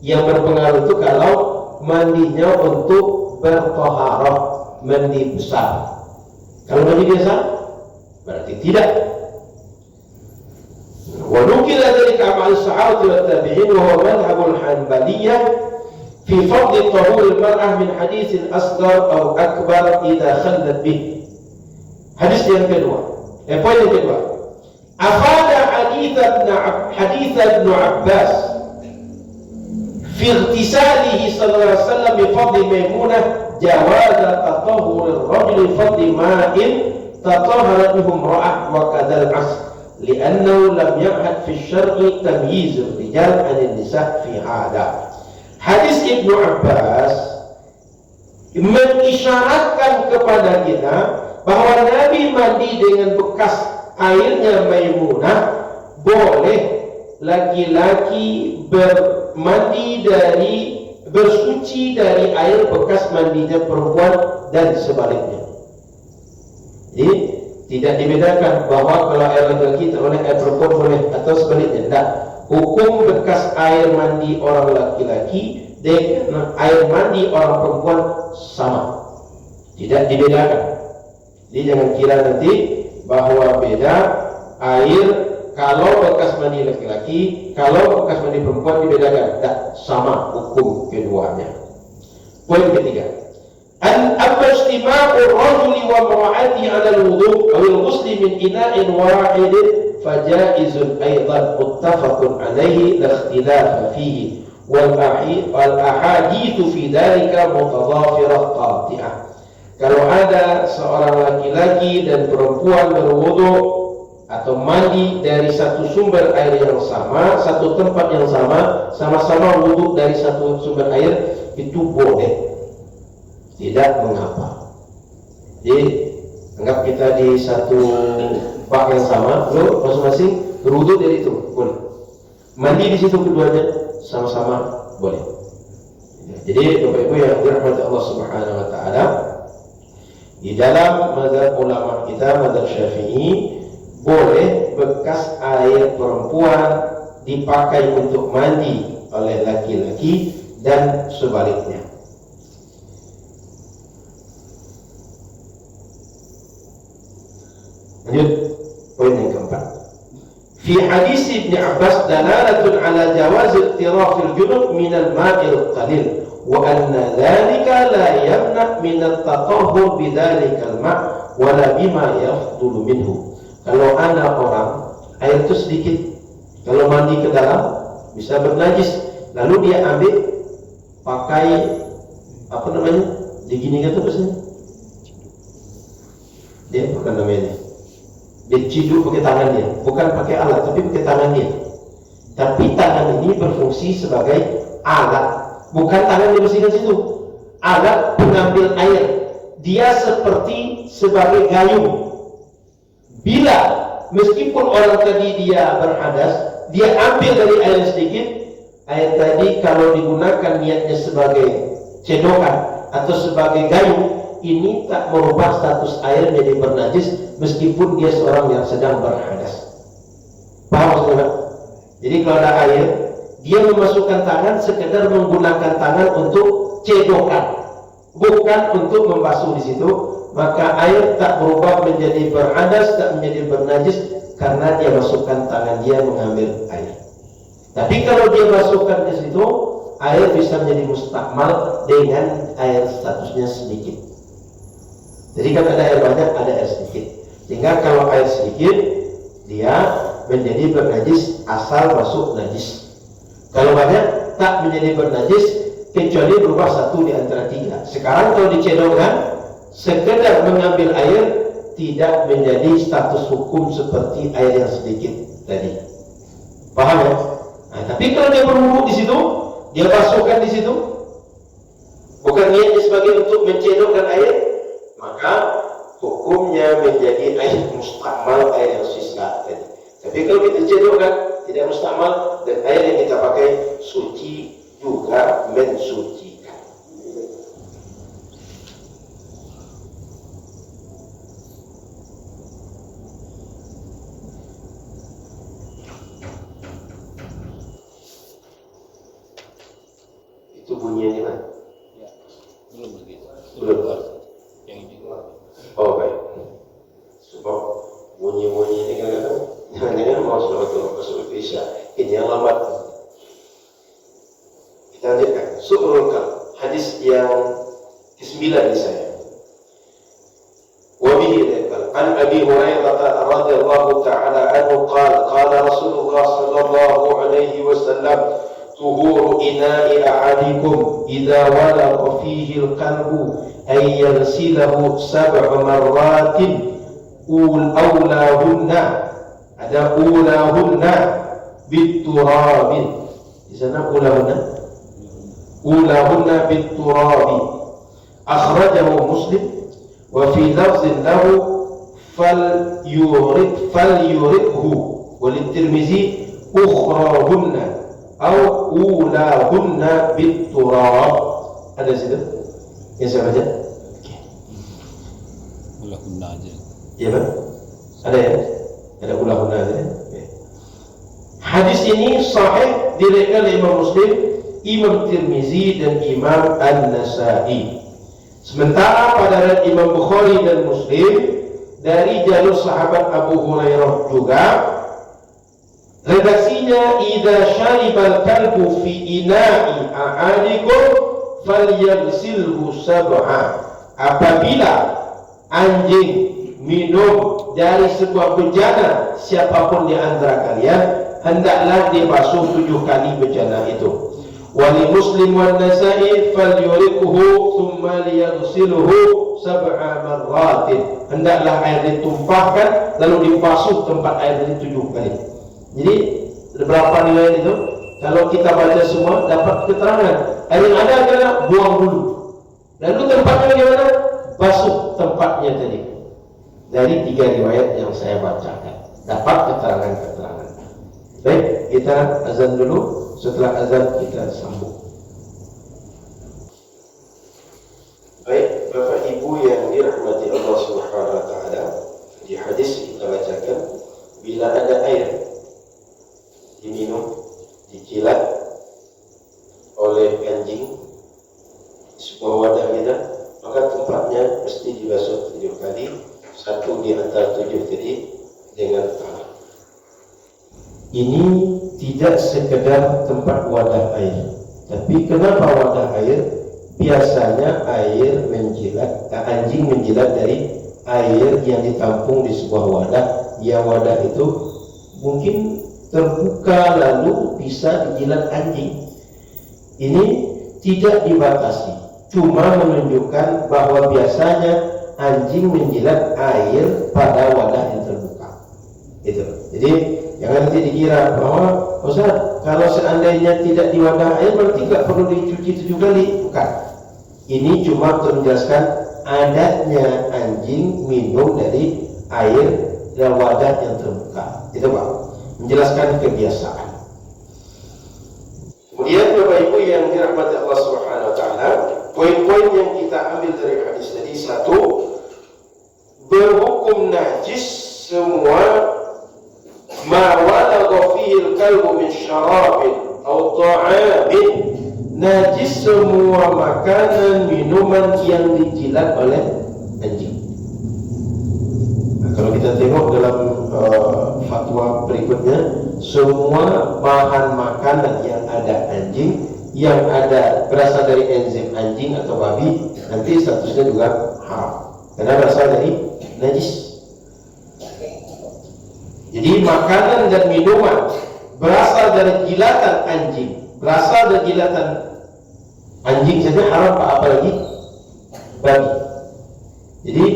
Yang berpengaruh itu kalau mandinya untuk bertoharah, mandi besar. Kalau mandi biasa berarti tidak. Wa nukila dzalika 'an as-sahabati wat tabi'in wa huwa madhhab al-hanbaliyyah fi fadl tahur al-mar'ah min hadits al-asghar aw akbar idza khallat bih. Hadis yang kedua. Poin yang kedua. Afada hadits Ibn Abbas fi ightisalihi sallallahu alaihi wasallam bi fadl Maimunah jawaz tatahhur ar-rajul bi fadl ma'in tatahharat minhu imra'ah wa kadzal 'aks li'annahu lam ya'had fi syar'i tamyiz ar-rijal 'an an-nisa' fi hada. Hadis Ibnu Abbas mengisyaratkan kepada kita bahwa Nabi mandi dengan bekas airnya Maimunah, boleh laki-laki bersuci dari air bekas mandinya perempuan dan sebaliknya. Jadi tidak dibedakan bahwa kalau air laki-laki tak boleh, air perempuan boleh, atau sebaliknya. Tidak. Hukum bekas air mandi orang laki-laki dengan air mandi orang perempuan sama, tidak dibedakan. Jadi jangan kira nanti bahwa beda air kalau bekas mandi laki-laki, kalau bekas mandi perempuan dibedakan. Tidak, sama hukum keduanya. Poin ketiga, amma ijtima'u ar-rajuli wa imra'atihi 'ala al-wudu' aw al-ghusl min ina'in wahidin fajaizun aidan muttafaqun 'alaihi la ikhtilafa fihi wal ahaditsu fi dhalika mutadhafirah qati'ah. Kalau ada seorang laki-laki dan perempuan berwudu atau mandi dari satu sumber air yang sama, satu tempat yang sama, sama-sama wudu dari satu sumber air, itu boleh, tidak mengapa. Jadi anggap kita di satu bak yang sama, lo masing-masing berwudu dari itu, boleh. Mandi di situ keduanya sama-sama boleh. Jadi Bapak Ibu yang dirahmati Allah Subhanahu wa taala, di dalam mazhab ulama kita, mazhab Syafi'i, boleh bekas air perempuan dipakai untuk mandi oleh laki-laki dan sebaliknya. Lanjut, poin yang keempat. Fi hadis Ibn Abbas dalalatun ala jawaz iqtirafil junub min al-ma'il qalil wa anna dhalika la yamna min at-tatahhur bidhalika al-ma' wala bima yafdulu minhu. Kalau ada orang air itu sedikit, kalau mandi ke dalam bisa bernajis, lalu dia ambil pakai apa namanya, diginikan tuh biasanya, dia bukan namanya, diciduk pakai tangan dia, bukan pakai alat tapi pakai tangan dia. Tapi tangan ini berfungsi sebagai alat, bukan tangan dibersihkan situ, alat pengambil air. Dia seperti sebagai gayung. Bila meskipun orang tadi dia berhadas, dia ambil dari air sedikit, air tadi kalau digunakan niatnya sebagai cedokan atau sebagai gayung, ini tak merubah status air menjadi bernajis meskipun dia seorang yang sedang berhadas. Paham maksudnya? Jadi kalau ada air, dia memasukkan tangan sekedar menggunakan tangan untuk cedokan, bukan untuk membasuh di situ, maka air tak berubah menjadi berhadas, tak menjadi bernajis karena dia masukkan tangan dia mengambil air. Tapi kalau dia masukkan di situ, air bisa menjadi mustakmal dengan air statusnya sedikit. Jadi kan ada air banyak, ada air sedikit. Sehingga kalau air sedikit, dia menjadi bernajis asal masuk najis. Kalau banyak, tak menjadi bernajis kecuali berubah satu di antara tiga. Sekarang kalau dicedokkan, sekedar mengambil air tidak menjadi status hukum seperti air yang sedikit tadi. Paham ya? Nah, tapi kalau dia berwudu di situ, dia basuhkan di situ, bukan niatnya sebagai untuk mencedokkan air, maka hukumnya menjadi air mustakmal, air yang sisa tadi. Tapi kalau kita cedokkan, tidak mustakmal, dan air yang kita pakai suci juga mensucikan. Itu bunyinya di mana? Ya, belum lagi. Belum. Yang ini. Oh baik. Sebab bunyi-bunyi ini kan jangan-jangan mau surat Isya. Ini yang lambat. Kita lanjutkan. Su'rulkan hadis yang ke-9 di saya. Wa bihi dzakar an Abi Hurairah radhiyallahu ta'ala anhu qala Rasulullah sallallahu alaihi wasallam tuhuru ina'i ahadikum idza walagha fihi al-qalbu ay yansilahu 7 marratin ulahunna, ada ulahunna biturabin. Di sana ulahunna biturabi. Akhrajahu Muslim wa fi lafzin lahu falyuridhu wa litirmizi ukhrahunna atau ulahunna bit-turab. Ada situ yang saya baca? Ulahunna aja. Iya Pak? Ada ya? Ada ulahunna aja ya? Hadis ini sahih diriwayatkan oleh Imam Muslim, Imam Tirmizi dan Imam An-Nasa'i. Sementara pada riwayat Imam Bukhari dan Muslim dari jalur sahabat Abu Hurairah juga, redaksinya idza syaribal kalbu fi ina'i ahadikum falyaghsilhu sab'a. Apabila anjing minum dari sebuah bejana siapapun di antara kalian, hendaklah dibasuh 7 kali bejana itu. Wali Muslim wan Nasa'i falyurikuhu thumma liyaghsiluhu sab'a marratin. Hendaklah air ditumpahkan lalu dibasuh tempat air itu 7 kali. Jadi berapa nilai itu? Kalau kita baca semua dapat keterangan. Air yang ada adalah buang dulu. Lalu tempatnya bagaimana? Basuh tempatnya tadi. Dari 3 riwayat yang saya bacakan dapat keterangan-keterangan. Baik, kita azan dulu. Setelah azan kita sambung. Baik, Bapak Ibu yang dirahmati Allah Subhanahu wa taala, di hadis kita bacakan, bila ada air diminum, dijilat oleh anjing di sebuah wadah kita, maka tempatnya mesti dibasuh 7 kali, 1 di antara 7 tadi dengan tangan. Ini tidak sekedar tempat wadah air, tapi kenapa wadah air? Biasanya air menjilat, anjing menjilat dari air yang ditampung di sebuah wadah, yang wadah itu mungkin terbuka lalu bisa dijilat anjing. Ini tidak dibatasi, cuma menunjukkan bahwa biasanya anjing menjilat air pada wadah yang terbuka. Itu. Jadi jangan nanti dikira bahwa Ustaz, kalau seandainya tidak di wadah air berarti tidak perlu dicuci 7 kali. Bukan. Ini cuma untuk menjelaskan adanya anjing minum dari air dan wadah yang terbuka. Itu Pak. Menjelaskan kebiasaan. Kemudian Bapak Ibu yang dirahmati Allah Subhanahu wa taala, poin-poin yang kita ambil dari hadis tadi, 1, berhukum najis semua ma walagha fihi al-kalbu min syarabin atau ta'amin. Najis semua makanan, minuman yang dijilat oleh anjing. Nah, kalau kita tengok dalam fatwa berikutnya, semua bahan makanan yang ada anjing, yang ada berasal dari enzim anjing atau babi, nanti statusnya juga haram karena berasal dari najis. Jadi makanan dan minuman berasal dari jilatan anjing, berasal dari jilatan anjing saja haram, apalagi babi. Jadi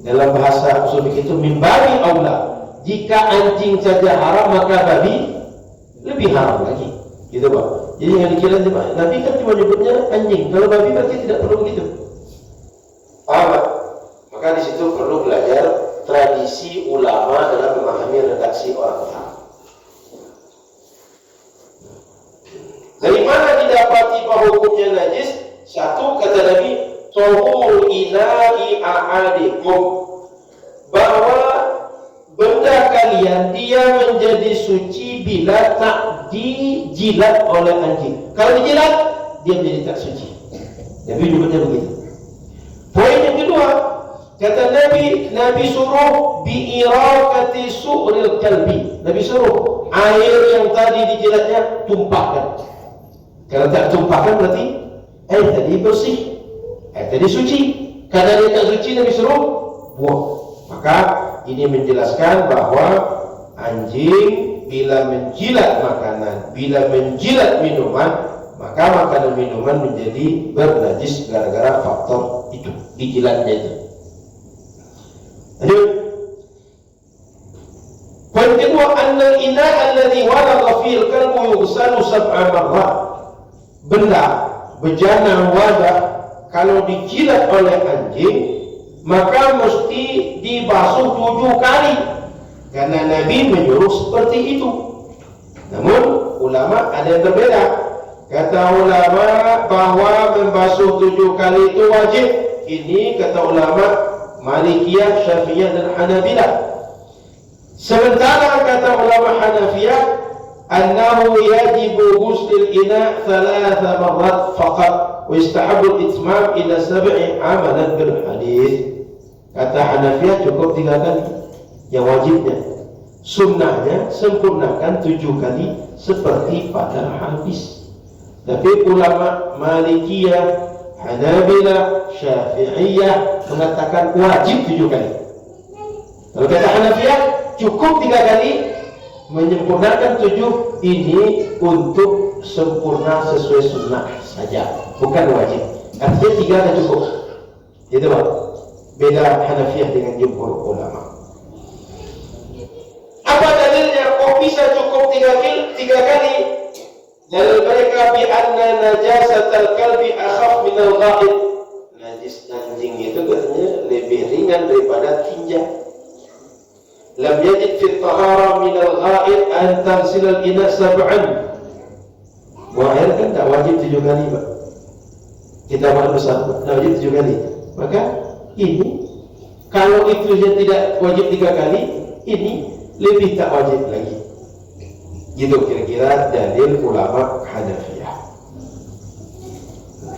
dalam bahasa usul fikih itu min babi aula. Jika anjing saja haram, maka babi lebih haram lagi. Gitu Pak. Jadi yang dikira Nabi kan cuma nyebutnya anjing. Kalau babi berarti tidak perlu begitu. Paham Pak? Maka di situ perlu belajar tradisi ulama dalam memahami redaksi orang Arab. Dari mana didapati bahwa hukumnya najis? 1, kata Nabi, tuhuru ina'i ahadikum, bahwa benda kalian dia menjadi suci bila tak dijilat oleh anjing. Kalau dijilat, dia menjadi tak suci. Nabi nyebutnya begitu. Poin yang kedua, kata Nabi suruh bi'irakati su'ril kalbi. Nabi suruh air yang tadi dijilatnya tumpahkan. Kalau tak tumpahkan berarti air tadi bersih, air tadi suci. Karena dia tak suci, Nabi suruh buang. Maka ini menjelaskan bahwa anjing bila menjilat makanan, bila menjilat minuman, maka makanan minuman menjadi bernajis gara-gara faktor itu, dijilatnya itu. Lanjut. Poin kedua, annal ina' alladhi walagha fil kalbu yughsalu 7 marrat. Benda, bejana, wadah, kalau dijilat oleh anjing, maka mesti dibasuh 7 kali karena Nabi menyuruh seperti itu. Namun ulama ada yang berbeda. Kata ulama bahwa membasuh 7 kali itu wajib. Ini kata ulama Malikiyah, Syafi'iyah dan Hanabilah. Sementara kata ulama Hanafiyah, annahu yajibu ghuslul ina 3 marrat faqat wa istahabbu al-itmam ila 7 amalan bil hadis. Kata Hanafiyah cukup 3 kali yang wajibnya. Sunnahnya sempurnakan 7 kali seperti pada hadis. Tapi ulama Malikiyah, Hanabilah, Syafi'iyah mengatakan wajib 7 kali. Kalau kata Hanafiyah cukup 3 kali, menyempurnakan 7 ini untuk sempurna sesuai sunnah saja, bukan wajib. Artinya 3 dah cukup. Itu Pak. Beda Hanafiyah dengan jumhur ulama. Apa dalilnya? Kok bisa cukup 3 kali? Dalil mereka bi anna najasatal kalbi akhaf min al-ghaib. Najis anjing itu katanya lebih ringan daripada tinja. Lam yajid fi tahara min al-ghaib an tansil al-ina 7. Buang air kan tak wajib 7 kali, Pak. Kita makan besar, tak wajib 7 kali. Maka ini kalau itu tidak wajib 3 kali, ini lebih tak wajib lagi. Gitu kira-kira dalil ulama Hanafiyah.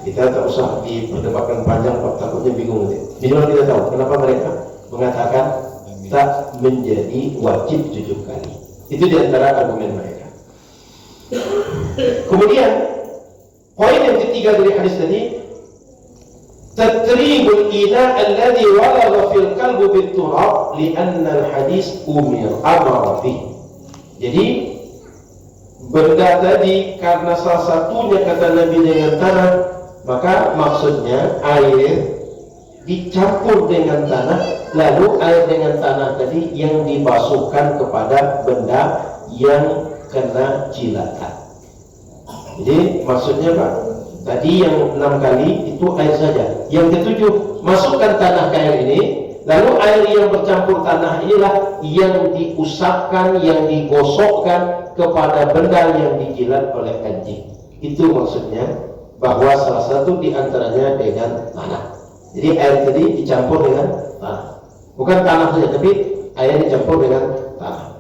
Kita tak usah diperdebatkan panjang, Pak, takutnya bingung nanti. Minimal kita tahu kenapa mereka mengatakan tak menjadi wajib 7 kali. Itu diantara argumen mereka. Kemudian poin yang ketiga dari hadis tadi, tatribul ina alladhi walagha fil qalbi bit turab li'anna al-hadis amara bih. Jadi benda tadi karena salah satunya kata Nabi dengan tanah, maka maksudnya air dicampur dengan tanah, lalu air dengan tanah tadi yang dibasuhkan kepada benda yang kena jilatan. Jadi maksudnya Pak, tadi yang 6 kali itu air saja. Yang ke-7 masukkan tanah ke air ini, lalu air yang bercampur tanah inilah yang diusapkan, yang digosokkan kepada benda yang dijilat oleh anjing. Itu maksudnya bahwa salah satu diantaranya dengan tanah. Jadi air tadi dicampur dengan tanah, bukan tanah saja, tapi air dicampur dengan tanah.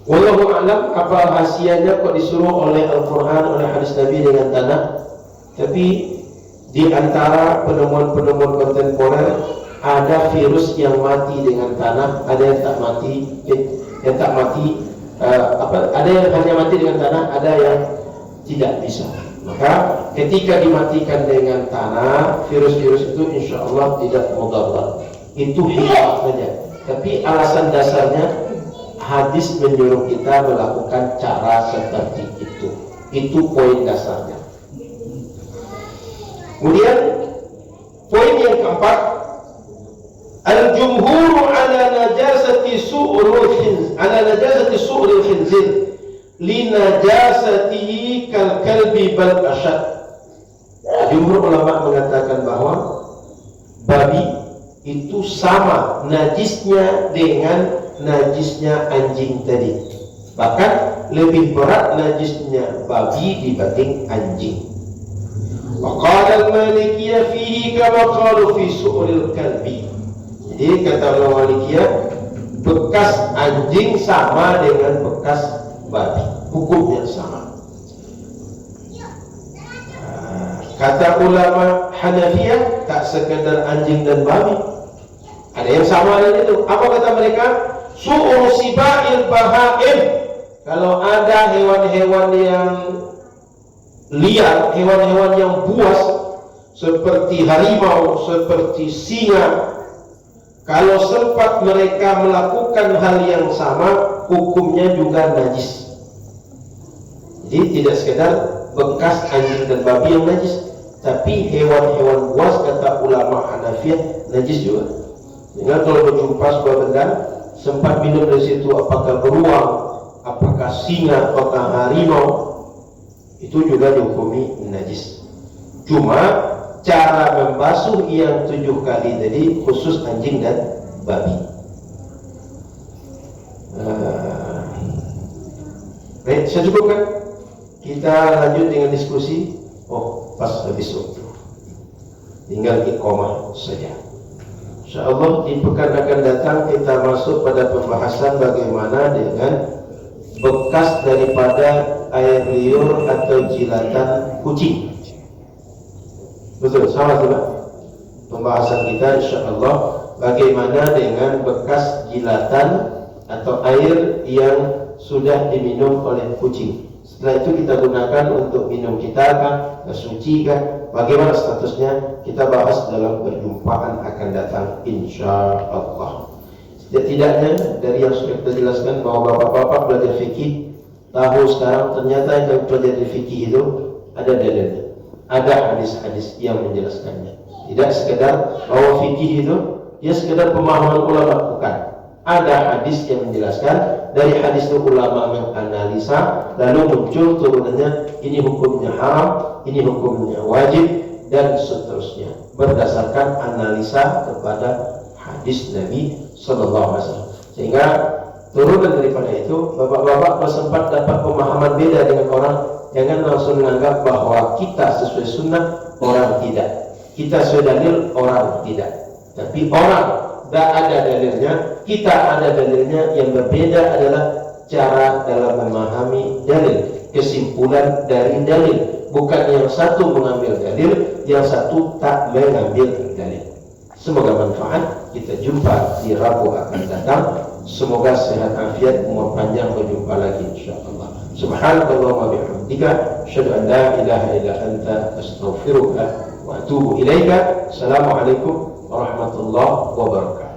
Wallahu a'lam apa rahasianya kok disuruh oleh Al-Quran, oleh hadis Nabi dengan tanah. Tapi di antara penemuan-penemuan kontemporer ada virus yang mati dengan tanah, ada yang tak mati, ada yang hanya mati dengan tanah, ada yang tidak bisa. Maka ketika dimatikan dengan tanah, virus-virus itu insya Allah tidak mudarat. Itu hikmah saja. Tapi alasan dasarnya hadis menyuruh kita melakukan cara seperti itu. Itu poin dasarnya. Kemudian poin yang keempat, al-jumhur ala najasati su'ril khinzir li najasatihi kal kalbi bal ashad. Jumhur ulama mengatakan bahwa babi itu sama najisnya dengan najisnya anjing tadi. Bahkan lebih berat najisnya babi dibanding anjing. Waqala al-Malikiyah fihi kama qalu fi su'ril kalbi. Jadi kata ulama Malikiyah, bekas anjing sama dengan bekas babi, hukumnya sama. Kata ulama Hanafiyah, tak sekedar anjing dan babi, ada yang sama dengan itu. Apa kata mereka? Su'ur siba'il bahaim. Kalau ada hewan-hewan yang liar, hewan-hewan yang buas seperti harimau, seperti singa, kalau sempat mereka melakukan hal yang sama, hukumnya juga najis. Jadi tidak sekedar bekas anjing dan babi yang najis, tapi hewan-hewan buas kata ulama Hanafiyah najis juga. Dengan kalau berjumpa sebuah benda, sempat minum dari situ, apakah beruang, apakah singa, apakah harimau, itu juga dihukumi najis. Cuma cara membasuh yang 7 kali tadi khusus anjing dan babi. Baik, saya cukupkan. Kita lanjut dengan diskusi. Oh, pas habis waktu. Tinggal iqamah saja. InsyaAllah di pekan akan datang kita masuk pada pembahasan bagaimana dengan bekas daripada air liur atau jilatan kucing. Betul, sama tidak? Pembahasan kita insyaAllah bagaimana dengan bekas jilatan atau air yang sudah diminum oleh kucing. Setelah itu kita gunakan untuk minum kita kan, suci kan, bagaimana statusnya kita bahas dalam perjumpaan akan datang insyaallah. Setidaknya dari yang sudah kita jelaskan bahwa bapak-bapak belajar fikih tahu sekarang ternyata yang belajar di fikih itu ada dalilnya, ada hadis-hadis yang menjelaskannya. Tidak sekedar bahwa fikih itu dia sekedar pemahaman ulama, bukan. Ada hadis yang menjelaskan, dari hadis itu ulama menganalisa, lalu muncul turunannya ini hukumnya haram, ini hukumnya wajib, dan seterusnya berdasarkan analisa kepada hadis Nabi Sallallahu Alaihi Wasallam. Sehingga turunan daripada itu, bapak-bapak kalau sempat dapat pemahaman beda dengan orang, jangan langsung menganggap bahwa kita sesuai sunnah, orang tidak. Kita sesuai dalil, orang tidak. Tapi orang tidak ada dalilnya, kita ada dalilnya. Yang berbeda adalah cara dalam memahami dalil, kesimpulan dari dalil. Bukan yang satu mengambil dalil, yang satu tak mengambil dalil. Semoga manfaat. Kita jumpa di Rabu akan datang. Semoga sehat afiat, umur panjang, berjumpa lagi insyaallah. Subhanallahi wa bihamdika, asyhadu an la ilaha illa anta, astaghfiruka wa atubu ilaika. Assalamualaikum warahmatullahi wabarakatuh.